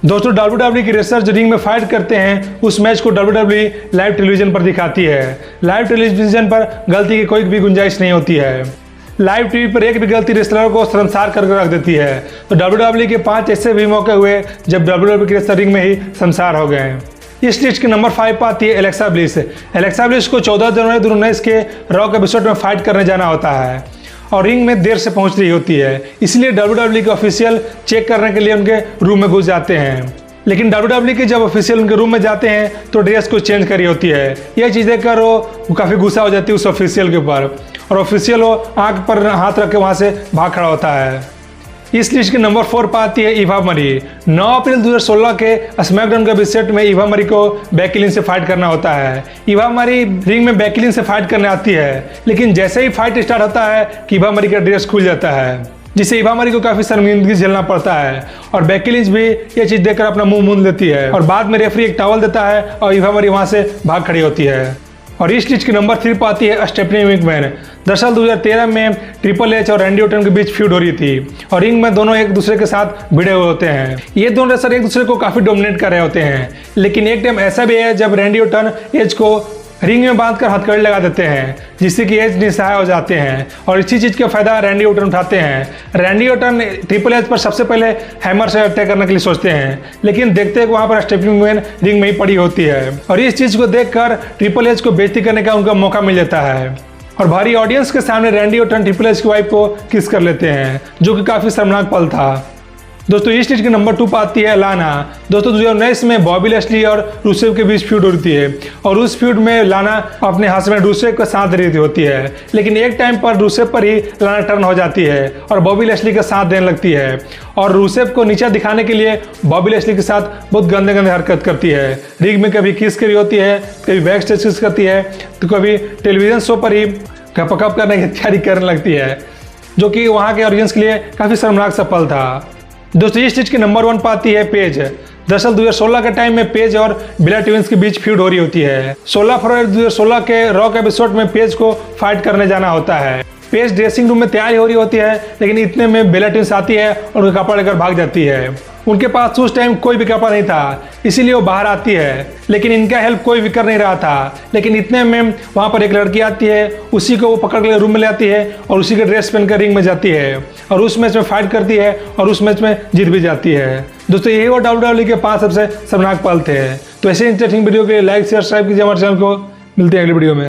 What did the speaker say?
दोस्तों WWE की wrestler जो रिंग में फाइट करते हैं उस मैच को WWE लाइव टेलीविजन पर दिखाती है। लाइव टेलीविजन पर गलती की कोई भी गुंजाइश नहीं होती है। लाइव टीवी पर एक भी गलती रेसलर को शर्मसार करके रख देती है। तो WWE के 5 ऐसे भी मौके हुए जब WWE की रेसलर रिंग में ही शर्मसार हो गए। इस लिस्ट के नंबर 5 पर आती है एलेक्सा ब्लिस। एलेक्सा ब्लिस को 14 जनवरी 2019 के रॉ के एपिसोड में फाइट करने जाना होता है और रिंग में देर से पहुंच रही होती है, इसलिए WWE के ऑफिशियल चेक करने के लिए उनके रूम में घुस जाते हैं। लेकिन WWE के जब ऑफिशियल उनके रूम में जाते हैं तो ड्रेस को चेंज करी होती है। यह चीज़ देखकर वो काफ़ी गुस्सा हो जाती है उस ऑफिशियल के ऊपर और ऑफिशियल वो आंख पर हाथ रख के वहाँ से भाग खड़ा होता है। इस लिस्ट के नंबर 4 पर आती है ईवा मरी। 9 अप्रैल 2016 के स्मैकडाउन के एपिसोड में ईवा मरी को बेकी लिंच से फाइट करना होता है। ईवा मरी रिंग में बेकी लिंच से फाइट करने आती है, लेकिन जैसे ही फाइट स्टार्ट होता है कि ईवा मरी का ड्रेस खुल जाता है, जिससे ईवा मरी को काफी शर्मिंदगी झेलना पड़ता है और बेकी लिंच भी ये चीज देखकर अपना मुंह मूंद लेती है और बाद में रेफरी एक टॉवल देता है और ईवा मरी वहां से भाग खड़ी होती है। और इस लिस्ट के नंबर 3 पर आती है स्टेफनी मैकमैन। दरअसल 2013 में ट्रिपल एच और रैंडी ऑर्टन के बीच फ्यूड हो रही थी और रिंग में दोनों एक दूसरे के साथ भिड़े हुए होते हैं। ये दोनों रेसलर एक दूसरे को काफी डोमिनेट कर रहे होते हैं, लेकिन एक टाइम ऐसा भी है जब रैंडी ऑर्टन एज को रिंग में बांधकर हथकड़ी लगा देते हैं, जिससे कि एज निसहाय हो जाते हैं और इसी चीज का फायदा रैंडी ऑर्टन उठाते हैं। रैंडी ऑर्टन ट्रिपल एच पर सबसे पहले हैमर से अटैक करने के लिए सोचते हैं, लेकिन देखते हैं कि वहां पर स्टेफनी मैकमैन रिंग में ही पड़ी होती है और इस चीज को देखकर ट्रिपल एच को बेइज्जती करने का उनका मौका मिल जाता है और भारी ऑडियंस के सामने रैंडी ऑर्टन ट्रिपल एच की वाइफ को किस कर लेते हैं, जो कि काफी शर्मनाक पल था। दोस्तों इस लिस्ट के नंबर 2 पर आती है लाना। दोस्तों 2019 में बॉबी लैशली और रूसेव के बीच फ्यूड होती है और उस फ्यूड में लाना अपने हस्बैंड रूसेव का साथ रही होती है, लेकिन एक टाइम पर रूसेव पर ही लाना टर्न हो जाती है और बॉबी लैशली का साथ देने लगती है और रूसेव को नीचा दिखाने के लिए बॉबी लैशली के साथ बहुत गंदे गंदे हरकत करती है। रिंग में कभी किस करी होती है, कभी बैक स्टेज किस करती है, तो कभी टेलीविजन शो पर ही गपकप करने की तैयारी करने लगती है, जो कि वहाँ के ऑडियंस के लिए काफ़ी शर्मनाक सा पल था। दोस्तों इस चीज की नंबर 1 पाती है पेज। दरअसल 2016 के टाइम में पेज और बेला ट्विंस के बीच फ्यूड हो रही होती है। 16 फरवरी 2016 के रॉक एपिसोड में पेज को फाइट करने जाना होता है। पेज ड्रेसिंग रूम में तैयारी हो रही होती है, लेकिन इतने में बेला ट्विंस आती है और उनका कपड़ा लेकर भाग जाती है। उनके पास उस टाइम कोई भी कपड़ा नहीं था, इसीलिए वो बाहर आती है, लेकिन इनका हेल्प कोई भी कर नहीं रहा था। लेकिन इतने में वहाँ पर एक लड़की आती है, उसी को वो पकड़ के रूम में ले आती है और उसी के ड्रेस पहनकर रिंग में जाती है और उस मैच में फाइट करती है और उस मैच में जीत भी जाती है। दोस्तों यही वो WWE के 5 सबसे शर्मनाक पल थे। तो ऐसे इंटरेस्टिंग वीडियो के लिए लाइक शेयर सब्सक्राइब कीजिए हमारे चैनल को। मिलते हैं अगली वीडियो में।